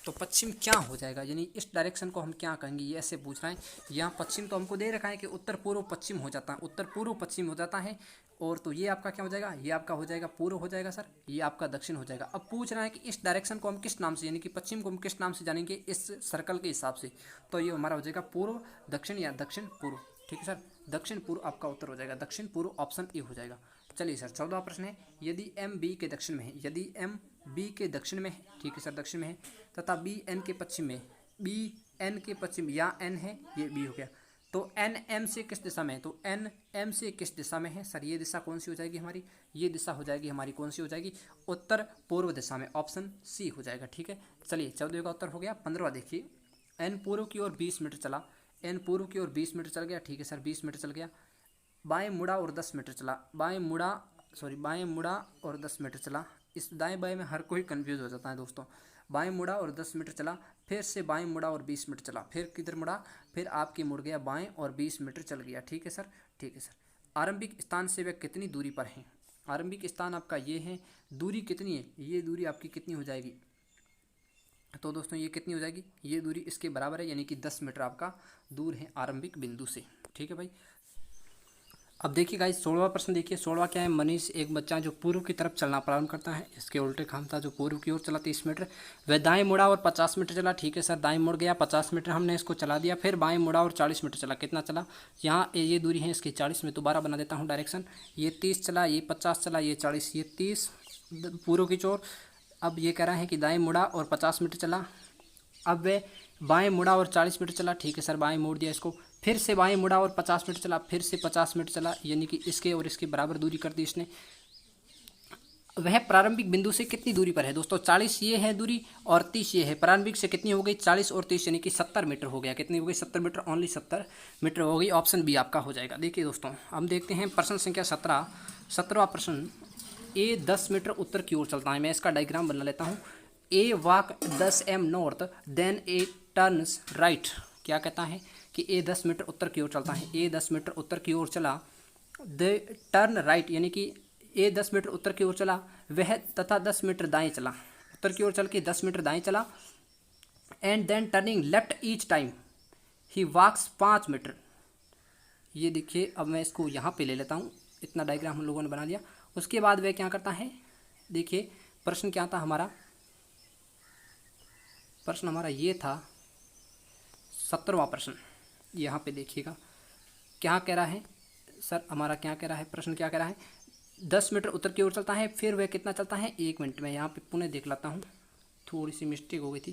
तो पश्चिम क्या हो जाएगा, यानी इस डायरेक्शन को हम क्या कहेंगे, ये ऐसे पूछ रहा है। यहाँ पश्चिम तो हमको दे रखा है कि उत्तर पूर्व पश्चिम हो जाता है, उत्तर पूर्व पश्चिम हो जाता है। और तो ये आपका क्या हो जाएगा, ये आपका हो जाएगा पूर्व हो जाएगा सर, ये आपका दक्षिण हो जाएगा। अब पूछ रहा है कि इस डायरेक्शन को हम किस नाम से, यानी कि पश्चिम को हम किस नाम से जानेंगे इस सर्कल के हिसाब से। तो ये हमारा हो जाएगा पूर्व दक्षिण या दक्षिण पूर्व, ठीक है सर। दक्षिण पूर्व आपका उत्तर हो जाएगा, दक्षिण पूर्व ऑप्शन ए हो जाएगा। चलिए सर 14वां प्रश्न है, यदि एम बी के दक्षिण में है, यदि एम बी के दक्षिण में है, ठीक है सर, दक्षिण में है, तथा बी एन के पश्चिम में, बी एन के पश्चिम, या एन है ये बी हो गया, तो एन एम से किस दिशा में है, तो एन एम से किस दिशा में है सर, ये दिशा कौन सी हो जाएगी हमारी, ये दिशा हो जाएगी हमारी कौन सी हो जाएगी, उत्तर पूर्व दिशा में, ऑप्शन सी हो जाएगा, ठीक है। चलिए 14 का उत्तर हो गया। 15वां देखिए, एन पूर्व की ओर 20 मीटर चला, एन पूर्व की ओर 20 मीटर चल गया, ठीक है सर, 20 मीटर चल गया, बाएं मुड़ा और 10 मीटर चला, बाएं मुड़ा और 10 मीटर चला। इस दाएं बाएं में हर कोई कंफ्यूज हो जाता है दोस्तों। बाएं मुड़ा और 10 मीटर चला, फिर से बाएं मुड़ा और 20 मीटर चला, फिर किधर मुड़ा, फिर आपकी मुड़ गया बाएं और 20 मीटर चल गया, ठीक है सर, ठीक है सर। आरंभिक स्थान से वह कितनी दूरी पर है, आरंभिक स्थान आपका ये है, दूरी कितनी है, ये दूरी आपकी कितनी हो जाएगी, तो दोस्तों ये कितनी हो जाएगी, ये दूरी इसके बराबर है, यानी कि 10 मीटर आपका दूर है आरंभिक बिंदु से, ठीक है भाई। अब देखिए गाइस 16वां प्रश्न देखिए, 16वां क्या है, मनीष एक बच्चा जो पूर्व की तरफ चलना प्रारंभ करता है, इसके उल्टे खाम था, जो पूर्व की ओर चला 30 मीटर, वह दाएं मुड़ा और 50 मीटर चला, ठीक है सर, दाएं मुड़ गया 50 मीटर हमने इसको चला दिया, फिर बाएं मुड़ा और 40 मीटर चला, कितना चला, यहाँ ये दूरी है इसकी 40, में दोबारा बना देता हूँ डायरेक्शन, ये 30 चला, ये 50 चला, ये 40, ये 30 पूर्व की ओर। अब ये कह रहा है कि दाएँ मुड़ा और 50 मीटर चला, अब वह बाएं मुड़ा और 40 मीटर चला, ठीक है सर, बाएं मोड़ दिया इसको, फिर से बाएं मुड़ा और 50 मीटर चला, फिर से 50 मीटर चला, यानी कि इसके और इसके बराबर दूरी कर दी इसने। वह प्रारंभिक बिंदु से कितनी दूरी पर है दोस्तों, 40 ये है दूरी और 30 ये है, प्रारंभिक से कितनी हो गई 40 और 30, यानी कि 70 मीटर हो गया, कितनी हो गई 70 मीटर, ओनली 70 मीटर हो गई, ऑप्शन बी आपका हो जाएगा। देखिए दोस्तों हम देखते हैं प्रश्न संख्या 17, 17वां प्रश्न, ए 10 मीटर उत्तर की ओर चलता है, मैं इसका डायग्राम बना लेता हूँ। A walk 10 m north then A turns right, क्या कहता है कि ए 10 मीटर उत्तर की ओर चलता है, ए 10 मीटर उत्तर की ओर चला, द टर्न राइट, यानी कि ए 10 मीटर उत्तर की ओर चला, वह तथा 10 मीटर दाएं चला, उत्तर की ओर चल के 10 मीटर दाएं चला, and then turning left each time he walks 5 metre. ये देखिए अब मैं इसको यहाँ पे ले लेता हूँ, इतना डायग्राम हम लोगों ने बना लिया। उसके बाद वह क्या करता है, देखिए प्रश्न क्या था हमारा, प्रश्न हमारा ये था 17वां प्रश्न, यहाँ पे देखिएगा क्या कह रहा है सर, हमारा क्या कह रहा है, प्रश्न क्या कह रहा है, 10 मीटर उत्तर की ओर चलता है, फिर वह कितना चलता है, 1 मिनट में यहाँ पे पुनः देख लेता हूँ, थोड़ी सी मिस्टेक हो गई थी,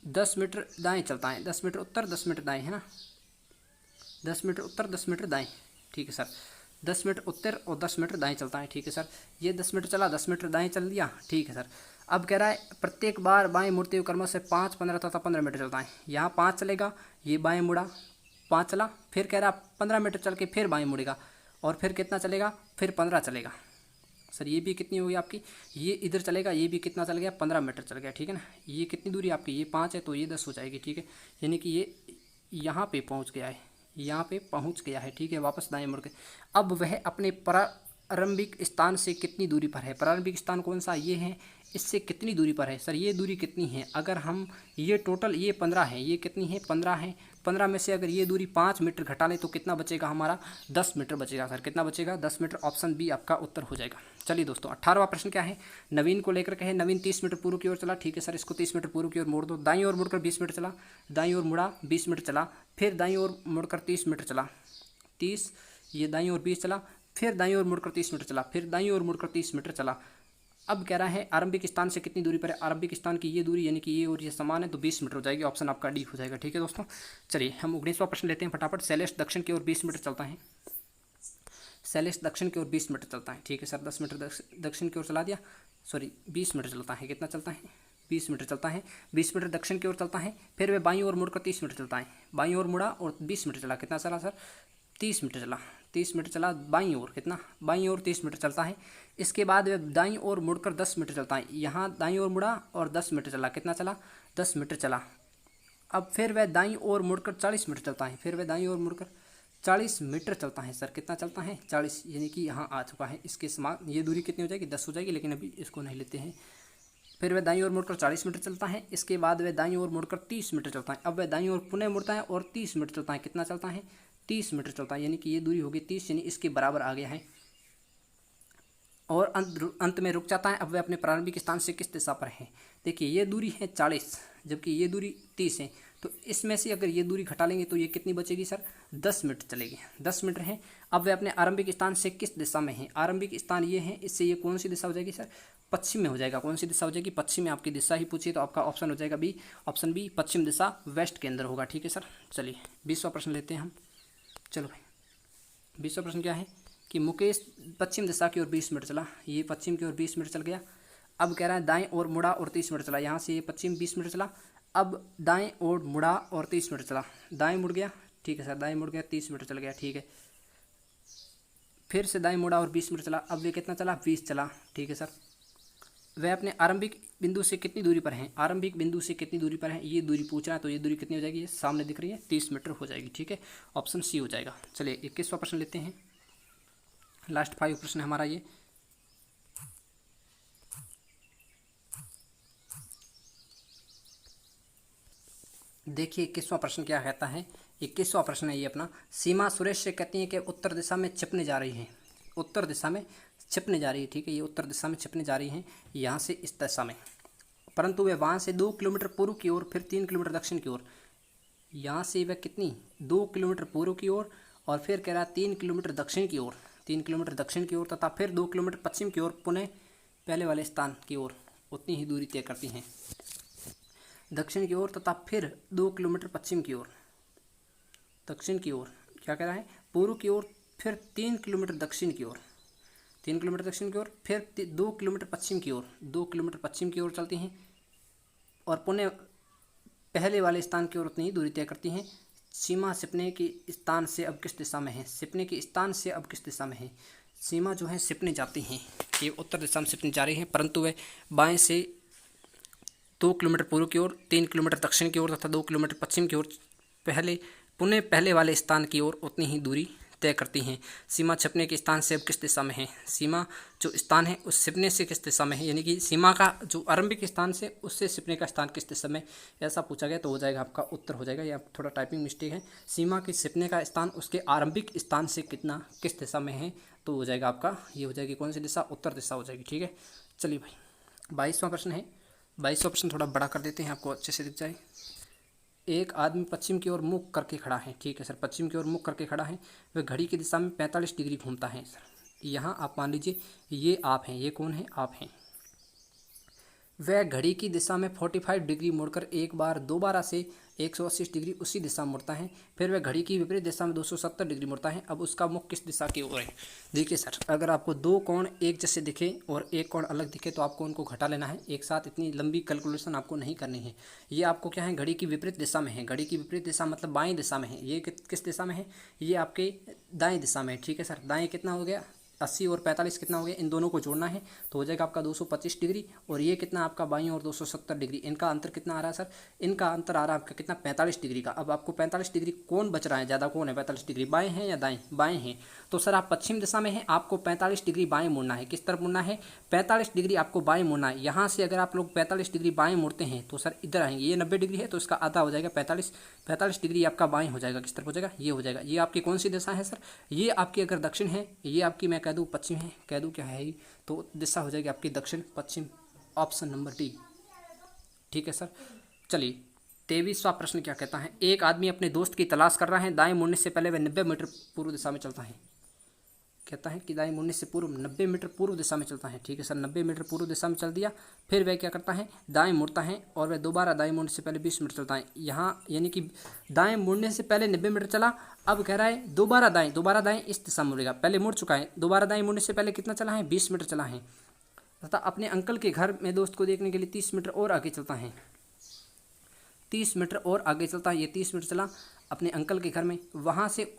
10 मीटर दाएं चलता है, 10 मीटर उत्तर 10 मीटर दाएं, है ना, 10 मीटर उत्तर 10 मीटर दाएं, ठीक है सर, 10 मीटर उत्तर और 10 मीटर दाएं चलता है, ठीक है सर। ये 10 मीटर चला, 10 मीटर दाएं चल दिया, ठीक है सर। अब कह रहा है प्रत्येक बार बाएं मुड़ते हुए क्रम से 5, 15 तथा 15 मीटर चलता है, यहाँ 5 चलेगा, ये बाएं मुड़ा 5 चला, फिर कह रहा 15 मीटर चल के फिर बाएं मुड़ेगा, और फिर कितना चलेगा, फिर 15 चलेगा सर, ये भी कितनी होगी आपकी, ये इधर चलेगा, ये भी कितना चल गया 15 मीटर चल गया, ठीक है ना। ये कितनी दूरी आपकी, ये 5 है तो ये 10 हो जाएगी, ठीक है, यानी कि ये यहाँ पे पहुँच गया है, यहाँ पे पहुँच गया है, ठीक है, वापस दाएं मुड़ के। अब वह अपने प्रारंभिक स्थान से कितनी दूरी पर है, प्रारंभिक स्थान कौन सा, ये है, इससे कितनी दूरी पर है सर, ये दूरी कितनी है, अगर हम ये टोटल ये 15 है, ये कितनी है 15 है, 15 में से अगर ये दूरी 5 मीटर घटा ले तो कितना बचेगा हमारा, 10 मीटर बचेगा सर, कितना बचेगा 10 मीटर, ऑप्शन बी आपका उत्तर हो जाएगा। चलिए दोस्तों 18वां प्रश्न क्या है, नवीन को लेकर के है, नवीन 30 मीटर पूर्व की ओर चला, ठीक है सर, इसको 30 मीटर पूर्व की ओर मोड़ दो, दाईं ओर मुड़कर 20 मीटर चला, दाईं ओर मुड़ा 20 मीटर चला, फिर दाईं ओर मुड़कर 30 मीटर चला, 30, ये दाईं ओर 20 चला, फिर दाईं ओर मुड़कर 30 मीटर चला, फिर दाईं ओर मुड़कर 30 मीटर चला। अब कह रहा है आरंभिक स्थान से कितनी दूरी पर है, आरंभिक स्थान की ये दूरी यानी कि ये और ये समान है तो 20 मीटर हो जाएगी, ऑप्शन आपका डी हो जाएगा, ठीक है दोस्तों। चलिए हम 19वां प्रश्न लेते हैं फटाफट, शैलेश दक्षिण की ओर 20 मीटर चलता है, शैलेश दक्षिण की ओर 20 मीटर चलता है, ठीक है सर, 10 मीटर दक्षिण की ओर चला दिया, सॉरी 20 मीटर चलता है, कितना चलता है 20 मीटर चलता है, 20 मीटर दक्षिण की ओर चलता है, फिर वह बाईं ओर मुड़कर 30 मीटर चलता है, बाईं ओर मुड़ा और 20 मीटर चला, कितना चला सर 30 मीटर चला, 30 मीटर चला बाईं ओर, कितना बाईं ओर 30 मीटर चलता है। इसके बाद वह दाईं ओर मुड़कर 10 मीटर चलता है, यहाँ दाईं ओर मुड़ा और 10 मीटर चला, कितना चला 10 मीटर चला। अब फिर वह दाईं ओर मुड़कर 40 मीटर चलता है, फिर वह दाईं ओर मुड़कर 40 मीटर चलता है सर, कितना चलता है 40, यानी कि यहाँ आ चुका है। इसके समान ये दूरी कितनी हो जाएगी 10 हो जाएगी, लेकिन अभी इसको नहीं लेते हैं। फिर वह दाईं ओर मुड़कर 40 मीटर चलता है। इसके बाद वह दाईं ओर मुड़कर 30 मीटर चलता है। अब वह दाईं ओर पुनः मुड़ता है और 30 मीटर चलता है, कितना चलता है 30 मीटर चलता है, यानी कि ये दूरी होगी 30, यानी इसके बराबर आ गया है। और अंत में रुक जाता है। अब वह अपने प्रारंभिक स्थान से किस दिशा पर है, देखिए ये दूरी है 40, जबकि ये दूरी 30 है, तो इसमें से अगर ये दूरी घटा लेंगे तो ये कितनी बचेगी सर 10 मीटर चलेगी, 10 मीटर है। अब वह अपने आरंभिक स्थान से किस दिशा में है, आरंभिक स्थान ये है, इससे ये कौन सी दिशा हो जाएगी सर पश्चिम में हो जाएगा। कौन सी दिशा हो जाएगी पश्चिम में, आपकी दिशा ही पूछिए तो आपका ऑप्शन हो जाएगा बी, ऑप्शन बी पश्चिम दिशा वेस्ट के अंदर होगा। ठीक है सर, चलिए 20वां प्रश्न लेते हैं हम। चलो भाई 20वां प्रश्न क्या है कि मुकेश पश्चिम दिशा की ओर 20 मीटर चला, ये पश्चिम की ओर 20 मीटर चल गया। अब कह रहा है दाएं ओर मुड़ा और 30 मीटर चला, यहाँ से ये पश्चिम 20 मीटर चला। अब दाएं ओर मुड़ा और 30 मीटर चला, दाएं मुड़ गया, ठीक है सर दाएं मुड़ गया 30 मीटर चल गया, ठीक है। फिर से दाएं मुड़ा और 20 मीटर चला, अब ये कितना चला 20 चला, ठीक है सर। वह अपने आरंभिक बिंदु से कितनी दूरी पर है, आरंभिक बिंदु से कितनी दूरी पर है ये दूरी पूछ रहा है, तो ये दूरी कितनी हो जाएगी, ये सामने दिख रही है 30 मीटर हो जाएगी। ठीक है, ऑप्शन सी हो जाएगा। चलिए 21वां प्रश्न लेते हैं, लास्ट 5 प्रश्न है हमारा ये। देखिए 21वां प्रश्न क्या कहता है, 21वां प्रश्न है ये अपना। सीमा सुरेश से कहती है कि उत्तर दिशा में छिपने जा रही है, उत्तर दिशा में छिपने जा रही है, ठीक है, ये उत्तर दिशा में छिपने जा रही है यहाँ से इस दिशा में, परंतु वह वहाँ से 2 किलोमीटर पूर्व की ओर, फिर 3 किलोमीटर दक्षिण की ओर, यहाँ से वह कितनी 2 किलोमीटर पूर्व की ओर, और फिर कह रहा 3 किलोमीटर दक्षिण की ओर, 3 किलोमीटर दक्षिण की ओर, तथा फिर 2 किलोमीटर पश्चिम की ओर, पुनः पहले वाले स्थान की ओर उतनी ही दूरी तय करती हैं, दक्षिण की ओर तथा फिर 2 किलोमीटर पश्चिम की ओर, दक्षिण की ओर क्या कह रहा है पूर्व की ओर, फिर 3 किलोमीटर दक्षिण की ओर, 3 किलोमीटर दक्षिण की ओर, फिर 2 किलोमीटर पश्चिम की ओर, 2 किलोमीटर पश्चिम की ओर चलती हैं, और पुनः पहले वाले स्थान की ओर उतनी ही दूरी तय करती हैं। सीमा छिपने के स्थान से अब किस दिशा में है, छिपने के स्थान से अब किस दिशा में है, सीमा जो है छिपने जाती हैं, ये उत्तर दिशा में छिपने जा रही हैं, परंतु वह बाएं से 2 किलोमीटर पूर्व की ओर, 3 किलोमीटर दक्षिण की ओर तथा 2 किलोमीटर पश्चिम की ओर पुनः पहले वाले स्थान की ओर उतनी ही दूरी तय करती हैं। सीमा छिपने के स्थान से अब किस दिशा में है, सीमा जो स्थान है उस छिपने से किस दिशा में है, यानी कि सीमा का जो आरंभिक स्थान से उससे छिपने का स्थान किस दिशा में, ऐसा पूछा गया तो हो जाएगा आपका उत्तर हो जाएगा, या थोड़ा टाइपिंग मिस्टेक है, सीमा के छिपने का स्थान उसके आरंभिक स्थान से कितना किस दिशा में है, तो हो जाएगा आपका ये हो जाएगी कौन सी दिशा, उत्तर दिशा हो जाएगी। ठीक है, चलिए भाई 22वां प्रश्न है। 22वां प्रश्न थोड़ा बड़ा कर देते हैं, आपको अच्छे से दिख जाए। एक आदमी पश्चिम की ओर मुख करके खड़ा है, ठीक है सर, पश्चिम की ओर मुख करके खड़ा है, वह घड़ी की दिशा में 45 डिग्री घूमता है सर। यहाँ आप मान लीजिए ये आप हैं, ये कौन है आप हैं, वह घड़ी की दिशा में 45 डिग्री मुड़कर एक बार दोबारा से 180 डिग्री उसी दिशा में मुड़ता है, फिर वह घड़ी की विपरीत दिशा में 270 डिग्री मुड़ता है। अब उसका मुख किस दिशा की ओर है, देखिए सर अगर आपको 2 कोण एक जैसे दिखे और एक कोण अलग दिखे तो आपको उनको घटा लेना है, एक साथ इतनी लंबी कैलकुलेशन आपको नहीं करनी है। ये आपको क्या है घड़ी की विपरीत दिशा में है, घड़ी की विपरीत दिशा मतलब बाएँ दिशा में है, ये किस दिशा में है, ये आपके दाएँ दिशा में है। ठीक है सर, दाएँ कितना हो गया 80 और 45 कितना हो गया, इन दोनों को जोड़ना है तो हो जाएगा आपका 225 डिग्री, और ये कितना आपका बाईं और 270 डिग्री, इनका अंतर कितना आ रहा है सर, इनका अंतर आ रहा है आपका कितना 45 डिग्री का। अब आपको 45 डिग्री कौन बच रहा है, ज़्यादा कौन है 45 डिग्री, बाएँ हैं या दाएँ, बाएँ हैं, तो सर आप पश्चिम दिशा में हैं, आपको 45 डिग्री बाएँ मुड़ना है, किस तरफ मुड़ना है 45 डिग्री आपको बाएँ मुड़ना है। यहाँ से अगर आप लोग 45 डिग्री बाएँ मुड़ते हैं तो सर इधर आएंगे, ये 90 डिग्री है तो इसका आधा हो जाएगा 45 डिग्री आपका बाएँ हो जाएगा, किस तरफ हो जाएगा ये हो जाएगा। ये आपकी कौन सी दिशा है सर, ये आपकी अगर दक्षिण है, ये आपकी मैं कह दूँ पश्चिम है, कह दूँ क्या है ये, तो दिशा हो जाएगी आपकी दक्षिण पश्चिम, ऑप्शन नंबर डी। ठीक है सर, चलिए 23वां प्रश्न क्या कहता है, एक आदमी अपने दोस्त की तलाश कर रहा है, दाएं मुड़ने से पहले वह 90 मीटर पूर्व दिशा में चलता है, कहता है कि दाएं मुड़ने से पूर्व 90 मीटर पूर्व दिशा में चलता है। ठीक है सर, 90 मीटर पूर्व दिशा में चल दिया, फिर वह क्या करता है दाएं मुड़ता है, और वह दोबारा दाएं मुड़ने से पहले 20 मीटर चलता है। यहाँ यानी कि दाएं मुड़ने से पहले 90 मीटर चला, अब कह रहा है दोबारा दाएं इस दिशा में मुड़ेगा, पहले मुड़ चुका है, दोबारा दाएं मुड़ने से पहले कितना चला है 20 मीटर चला है, तथा अपने अंकल के घर में दोस्त को देखने के लिए 30 मीटर और आगे चलता है, 30 मीटर और आगे चलता है, ये 30 मीटर चला अपने अंकल के घर में, वहाँ से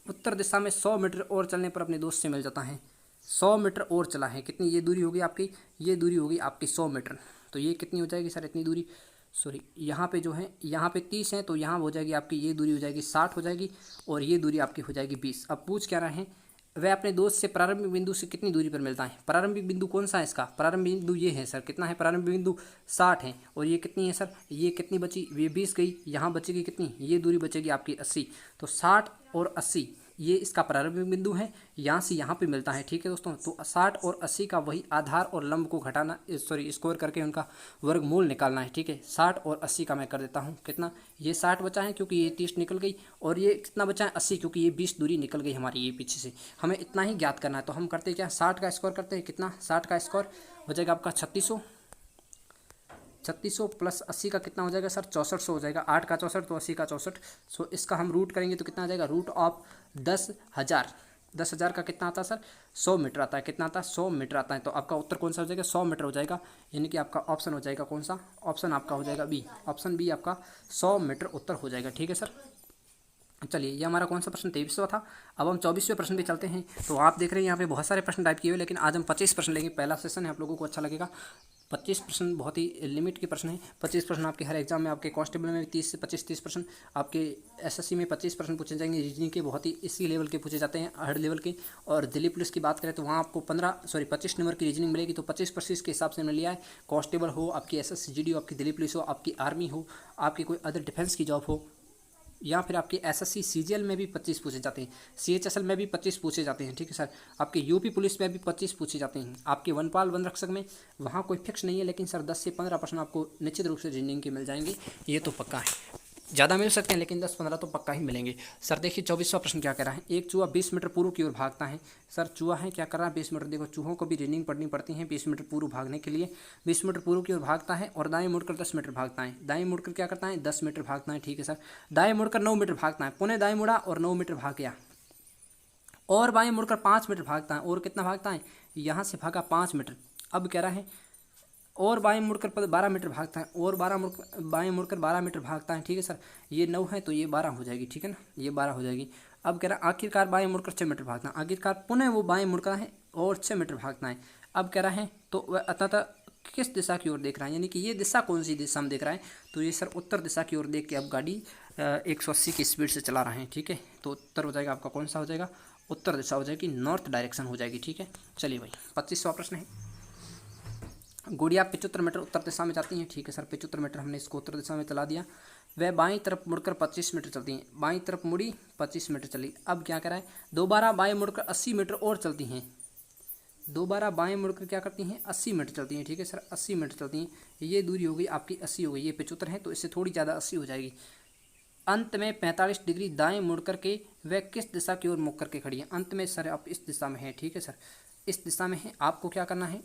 उत्तर दिशा में 100 मीटर और चलने पर अपने दोस्त से मिल जाता है। 100 मीटर और चला है, कितनी ये दूरी होगी आपकी, ये दूरी होगी आपकी 100 मीटर। तो ये कितनी हो जाएगी सर, इतनी दूरी, सॉरी यहाँ पे जो है, यहाँ पे 30 है तो यहाँ हो जाएगी आपकी ये दूरी हो जाएगी 60 हो जाएगी, और ये दूरी आपकी हो जाएगी 20। अब पूछ क्या रहे हैं, वह अपने दोस्त से प्रारंभिक बिंदु से कितनी दूरी पर मिलता है। प्रारंभिक बिंदु कौन सा है इसका, प्रारंभिक बिंदु ये है सर, कितना है प्रारंभिक बिंदु 60 है, और ये कितनी है सर, ये कितनी बची, ये 20 गई, यहाँ बचेगी कितनी, ये दूरी बचेगी आपकी 80। तो 60 और 80 ये इसका प्रारंभिक बिंदु है, यहाँ से यहाँ पे मिलता है, ठीक है दोस्तों। तो 60 और 80 का वही आधार और लंब को घटाना, सॉरी स्क्वायर करके उनका वर्गमूल निकालना है, ठीक है। 60 और 80 का मैं कर देता हूँ कितना, ये 60 बचा है क्योंकि ये 30 निकल गई, और ये कितना बचा है 80 क्योंकि ये 20 दूरी निकल गई हमारी ये पीछे से। हमें इतना ही ज्ञात करना है, तो हम करते क्या, 60 का स्क्वायर करते हैं, कितना 60 का स्क्वायर हो जाएगा आपका 3600, 3600 प्लस 80 का कितना हो जाएगा सर, 6400 हो जाएगा। 8 का 64 तो 80 का 64। सो इसका हम रूट करेंगे तो कितना आ जाएगा, रूट ऑफ 10,000। 10,000 का कितना आता है सर, 100 मीटर आता है, कितना आता है 100 मीटर आता है। तो आपका उत्तर कौन सा हो जाएगा, 100 मीटर हो जाएगा, यानी कि आपका ऑप्शन हो जाएगा कौन सा, ऑप्शन आपका हो जाएगा बी, ऑप्शन बी आपका 100 मीटर उत्तर हो जाएगा, ठीक है सर। चलिए, ये हमारा कौन सा प्रश्न 23वां था। अब हम 24वें प्रश्न पे चलते हैं। तो आप देख रहे हैं यहाँ पे बहुत सारे प्रश्न टाइप किए हुए, लेकिन आज हम 25 प्रश्न लेंगे। पहला सेशन है, आप लोगों को अच्छा लगेगा। 25 प्रश्न बहुत ही लिमिट के प्रश्न हैं। 25 प्रश्न आपके हर एग्जाम में, आपके कांस्टेबल में 30 से 25-30 प्रश्न, आपके एसएससी में 25 प्रश्न पूछे जाएंगे। रीजनिंग के बहुत ही इसी लेवल के पूछे जाते हैं, हर लेवल के। और दिल्ली पुलिस की बात करें तो वहाँ आपको 25 नंबर की रीजनिंग मिलेगी। तो 25 के हिसाब से मिल लिया है। कांस्टेबल हो, आपकी एसएससी जीडी हो, आपकी दिल्ली पुलिस हो, आपकी आर्मी हो, आपकी कोई अदर डिफेंस की जॉब हो, या फिर आपके एसएससी सीजीएल में भी 25 पूछे जाते हैं, सीएचएसएल में भी 25 पूछे जाते हैं, ठीक है सर। आपके यूपी पुलिस में भी 25 पूछे जाते हैं। आपके वनपाल वन रक्षक में वहाँ कोई फिक्स नहीं है, लेकिन सर 10 से 15 प्रश्न आपको निश्चित रूप से रीजनिंग के मिल जाएंगे, ये तो पक्का है। ज़्यादा मिल सकते हैं लेकिन 10-15 तो पक्का ही मिलेंगे। सर देखिए 24वां प्रश्न क्या कह रहा है, एक चूहा 20 मीटर पूर्व की ओर भागता है। सर चूहा है, क्या कर रहा है 20 मीटर, देखो चूहों को भी रीजनिंग पढ़नी पड़ती है 20 मीटर पूर्व भागने के लिए। 20 मीटर पूर्व की ओर भागता है और दाएं मुड़कर 10 मीटर भागता है। दाएं मुड़कर क्या करता है 10 मीटर भागता है, ठीक है सर। दाएं मुड़कर 9 मीटर भागता है, पुनः दाएं मुड़ा और 9 मीटर भाग गया, और बाएं मुड़कर 5 मीटर भागता है, और कितना भागता है, यहाँ से भागा 5 मीटर। अब कह रहा है और बाएं मुड़कर 12 मीटर भागता है, और बाएं मुड़कर 12 मीटर भागता है, ठीक है सर। ये 9 है तो ये 12 हो जाएगी, ठीक है ना, ये 12 हो जाएगी। अब कह रहा है आखिरकार बाएं मुड़कर 6 मीटर भागता है, आखिरकार पुनः वो बाएं मुड़का है और 6 मीटर भागता है। अब कह रहा है तो वह अतः किस दिशा की ओर देख रहा है, यानी कि ये दिशा कौन सी दिशा में देख रहा है, तो ये सर उत्तर दिशा की ओर देख के अब गाड़ी 180 की स्पीड से चला रहे हैं, ठीक है। तो उत्तर हो जाएगा आपका कौन सा हो जाएगा, उत्तर दिशा हो जाएगी, नॉर्थ डायरेक्शन हो जाएगी, ठीक है। चलिए भाई 25वां प्रश्न है, गुड़िया 75 मीटर उत्तर दिशा में जाती हैं, ठीक है सर। 75 मीटर हमने इसको उत्तर दिशा में चला दिया। वह बाईं तरफ मुड़कर 25 मीटर चलती हैं, बाईं तरफ मुड़ी 25 मीटर चली। अब क्या करा है, दोबारा बाएं मुड़कर 80 मीटर और चलती हैं, दोबारा बाएं मुड़कर क्या करती हैं 80 मीटर चलती हैं, ठीक है सर। 80 मीटर चलती हैं, ये दूरी हो गई आपकी 80 हो गई, ये 75 है तो इससे थोड़ी ज़्यादा 80 हो जाएगी। अंत में 45 डिग्री दाएं मुड़ करके वह किस दिशा की ओर मुख करके खड़ी है। अंत में सर आप इस दिशा में है, ठीक है सर, इस दिशा में है। आपको क्या करना है,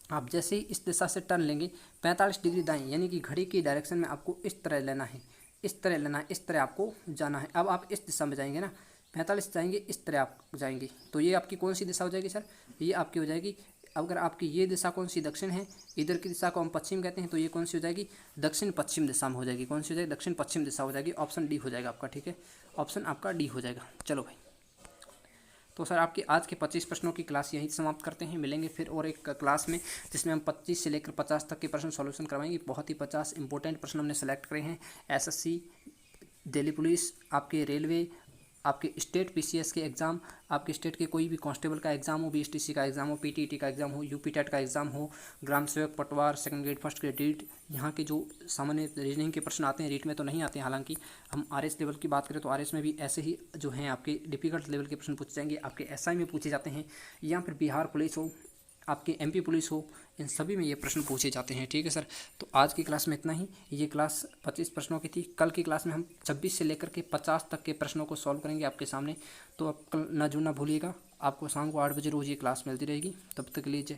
आप जैसे ही इस दिशा से टर्न लेंगे 45 डिग्री दाएं, यानी कि घड़ी की डायरेक्शन में आपको इस तरह लेना है, इस तरह लेना है, इस तरह आपको जाना है। अब आप इस दिशा में जाएंगे ना, 45 जाएंगे, इस तरह आप जाएंगे, तो ये आपकी कौन सी दिशा हो जाएगी सर, ये आपकी हो जाएगी। अगर आपकी ये दिशा कौन सी, दक्षिण है, इधर की दिशा को हम पश्चिम कहते हैं, तो ये कौन सी हो जाएगी, दक्षिण पश्चिम दिशा में हो जाएगी। कौन सी हो जाएगी, दक्षिण पश्चिम दिशा हो जाएगी। ऑप्शन डी हो जाएगा आपका, ठीक है, ऑप्शन आपका डी हो जाएगा। चलो भाई, तो सर आपके आज के 25 प्रश्नों की क्लास यहीं समाप्त करते हैं। मिलेंगे फिर और एक क्लास में जिसमें हम 25 से लेकर 50 तक के प्रश्न सॉल्यूशन करवाएंगे। बहुत ही 50 इंपॉर्टेंट प्रश्न हमने सेलेक्ट करे हैं, एसएससी, दिल्ली पुलिस, आपके रेलवे, आपके स्टेट पीसीएस के एग्ज़ाम, आपके स्टेट के कोई भी कांस्टेबल का एग्ज़ाम हो, बीएसटीसी का एग्ज़ाम हो, पीटीईटी का एग्ज़ाम हो, यूपी टेट का एग्ज़ाम हो, ग्राम सेवक, पटवार, second grade, first grade, REET, यहाँ के जो सामान्य रीजनिंग के प्रश्न आते हैं, रीट में तो नहीं आते हैं। हालांकि हम आरएस लेवल की बात करें तो आरएस में भी ऐसे ही जो हैं आपके डिफिकल्ट लेवल के प्रश्न पूछे जाएंगे। आपके एसआई में पूछे जाते हैं, या फिर बिहार पुलिस हो, आपके एमपी पुलिस हो, इन सभी में ये प्रश्न पूछे जाते हैं, ठीक है सर। तो आज की क्लास में इतना ही। ये क्लास 25 प्रश्नों की थी। कल की क्लास में हम 26 से लेकर के 50 तक के प्रश्नों को सॉल्व करेंगे आपके सामने। तो आप कल ना जुड़ना भूलिएगा। आपको शाम को 8 बजे रोज़ ये क्लास मिलती रहेगी। तब तक के लिए जय